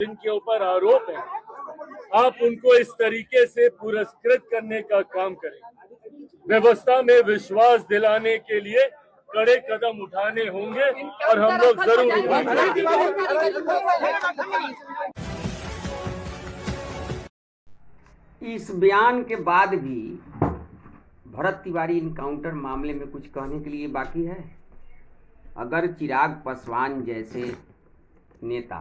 जिनके ऊपर आरोप है, आप उनको इस तरीके से पुरस्कृत करने का काम करें। व्यवस्था में विश्वास दिलाने के लिए कड़े कदम उठाने होंगे और हम लोग जरूर उठाएंगे। इस बयान के बाद भी भरत तिवारी इनकाउंटर मामले में कुछ कहने के लिए बाकी है। अगर चिराग पासवान जैसे नेता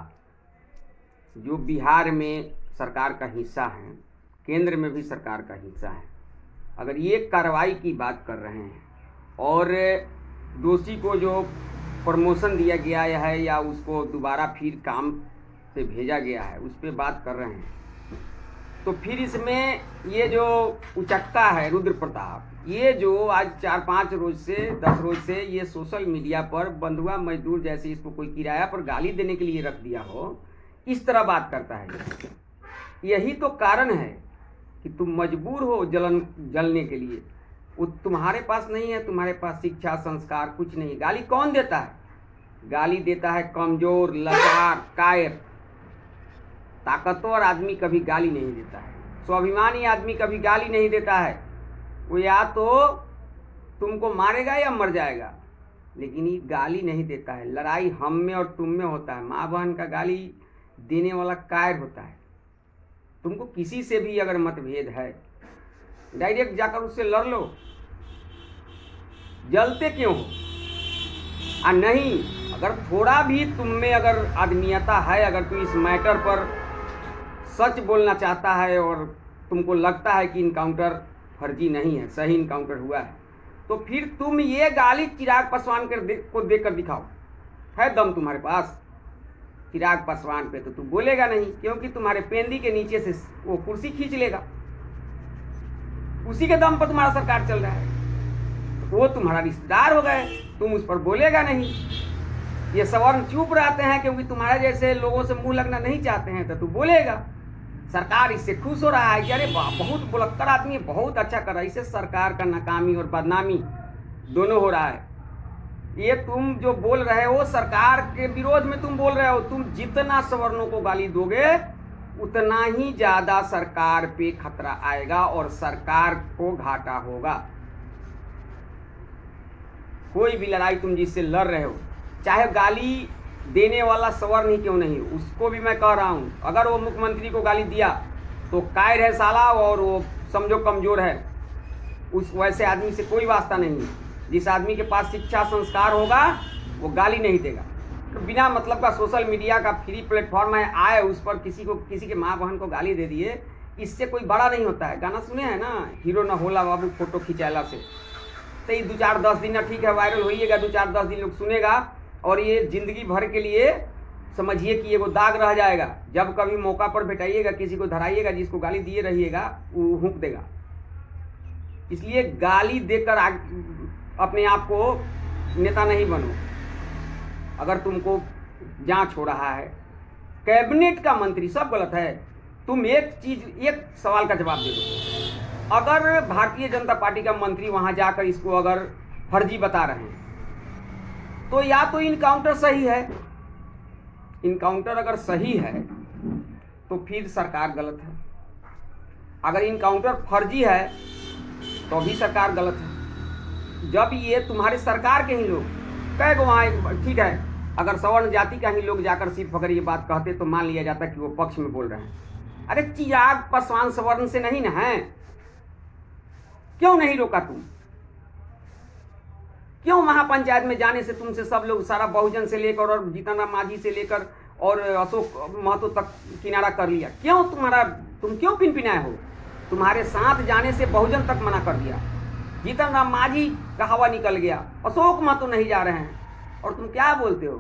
जो बिहार में सरकार का हिस्सा हैं, केंद्र में भी सरकार का हिस्सा है, अगर ये कार्रवाई की बात कर रहे हैं और दोषी को जो प्रमोशन दिया गया है या उसको दोबारा फिर काम से भेजा गया है उस पर बात कर रहे हैं, तो फिर इसमें ये जो उचक्का है रुद्र प्रताप, ये जो आज 4-5 रोज से 10 रोज से ये सोशल मीडिया पर बंधुआ मजदूर जैसे इसको कोई किराया पर गाली देने के लिए रख दिया हो, इस तरह बात करता है। यही तो कारण है कि तुम मजबूर हो जलने के लिए। वो तुम्हारे पास नहीं है, तुम्हारे पास शिक्षा संस्कार कुछ नहीं। गाली कौन देता है? गाली देता है कमजोर, लाचार, कायर। ताकतवर आदमी कभी गाली नहीं देता है, स्वाभिमानी आदमी कभी गाली नहीं देता है। वो या तो तुमको मारेगा या मर जाएगा, लेकिन ये गाली नहीं देता है। लड़ाई हम में और तुम में होता है। माँ बहन का गाली देने वाला कायर होता है। तुमको किसी से भी अगर मतभेद है, डायरेक्ट जाकर उससे लड़ लो। जलते क्यों हो? नहीं, अगर थोड़ा भी तुम में अगर आदमीयता है, अगर तू इस मैटर पर सच बोलना चाहता है और तुमको लगता है कि इनकाउंटर फर्जी नहीं है, सही इनकाउंटर हुआ है, तो फिर तुम ये गाली चिराग पासवान को देकर दिखाओ। है दम तुम्हारे पास? चिराग पासवान पे तो तू बोलेगा नहीं, क्योंकि तुम्हारे पेंदी के नीचे से वो कुर्सी खींच लेगा। उसी के दम पर तुम्हारा सरकार चल रहा है। वो तुम्हारा रिश्तेदार हो गए, तुम उस पर बोलेगा नहीं। ये सवर्ण चुप रहते हैं क्योंकि तुम्हारे जैसे लोगों से मुंह लगना नहीं चाहते हैं, तो तू बोलेगा। सरकार इससे खुश हो रहा है कि अरे बहुत बुलक्कड़ आदमी है, बहुत अच्छा कर रहा है। इससे सरकार का नाकामी और बदनामी दोनों हो रहा है। ये तुम जो बोल रहे हो सरकार के विरोध में तुम बोल रहे हो। तुम जितना सवर्णों को गाली दोगे उतना ही ज्यादा सरकार पे खतरा आएगा और सरकार को घाटा होगा। कोई भी लड़ाई तुम जिससे लड़ रहे हो, चाहे गाली देने वाला सवर्ण ही क्यों नहीं, उसको भी मैं कह रहा हूं, अगर वो मुख्यमंत्री को गाली दिया तो कायर है साला और वो समझो कमजोर है। उस वैसे आदमी से कोई वास्ता नहीं। जिस आदमी के पास शिक्षा संस्कार होगा वो गाली नहीं देगा। तो बिना मतलब का सोशल मीडिया का फ्री प्लेटफॉर्म है, आए उस पर किसी के माँ बहन को गाली दे दिए, इससे कोई बड़ा नहीं होता है। गाना सुने हैं ना, हीरो न होला बाबू फोटो खिंचाला से। तो ये 2-4-10 दिन ना ठीक है, वायरल होइएगा, 2-4-10 दिन लोग सुनेगा और ये जिंदगी भर के लिए समझिए कि ये वो दाग रह जाएगा। जब कभी मौका पर बैठाइएगा, किसी को धराइएगा, जिसको गाली दिए रहिएगा वो हुक देगा। इसलिए गाली देकर अपने आप को नेता नहीं बनो। अगर तुमको जांच हो रहा है, कैबिनेट का मंत्री सब गलत है, तुम एक सवाल का जवाब दे दो। अगर भारतीय जनता पार्टी का मंत्री वहां जाकर इसको अगर फर्जी बता रहे हैं, तो या तो इनकाउंटर सही है। इनकाउंटर अगर सही है तो फिर सरकार गलत है। अगर इनकाउंटर फर्जी है तो भी सरकार गलत है। जब ये तुम्हारे सरकार के ही लोग कह गो वहाँ, ठीक है, अगर सवर्ण जाति का ही लोग जाकर सिर्फ अगर ये बात कहते तो मान लिया जाता कि वो पक्ष में बोल रहे हैं। अरे चिराग पासवान सवर्ण से नहीं ना है, क्यों नहीं रोका तुम? क्यों महापंचायत में जाने से तुमसे सब लोग, सारा बहुजन से लेकर और जीतन राम मांझी से लेकर और अशोक महतो तक किनारा कर लिया? क्यों तुम क्यों पिनपिनाए हो? तुम्हारे साथ जाने से बहुजन तक मना कर दिया, जीतन राम मांझी का हवा निकल गया, अशोक महतो नहीं जा रहे हैं, और तुम क्या बोलते हो?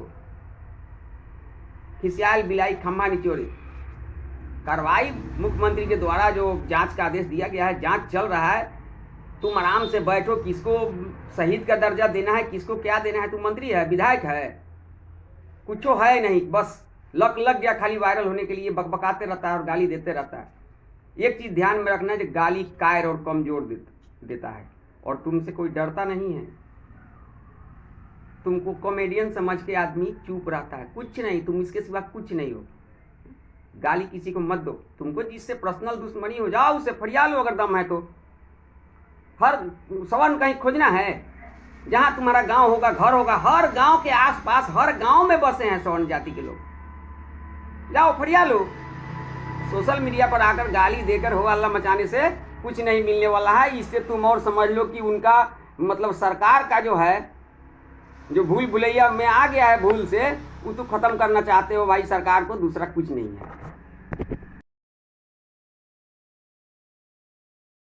खिसियाल बिलाई खम्मा निचोड़े। कार्रवाई मुख्यमंत्री के द्वारा जो जांच का आदेश दिया गया है, जांच चल रहा है, तुम आराम से बैठो। किसको शहीद का दर्जा देना है, किसको क्या देना है? तुम मंत्री है, विधायक है, कुछ है नहीं, बस लग गया खाली वायरल होने के लिए बकबकाते रहता है और गाली देते रहता है। एक चीज ध्यान में रखना है, जो गाली कायर और कमजोर देता है, और तुमसे कोई डरता नहीं है। तुमको कॉमेडियन समझ के आदमी चुप रहता है, कुछ नहीं, तुम इसके सिवा कुछ नहीं हो। गाली किसी को मत दो। तुमको जिससे पर्सनल दुश्मनी हो, जाओ उससे फरिया लो अगर दम है तो। हर सवर्ण कहीं खोजना है? जहाँ तुम्हारा गांव होगा, घर होगा, हर गांव के आसपास हर गांव में बसे हैं सवर्ण जाति के लोग, जाओ फरिया लो। सोशल मीडिया पर आकर गाली देकर हो हल्ला मचाने से कुछ नहीं मिलने वाला है। इससे तुम और समझ लो कि उनका मतलब सरकार का जो है, जो भूल भुलैया में आ गया है भूल से, वो तो खत्म करना चाहते हो भाई सरकार को, दूसरा कुछ नहीं है।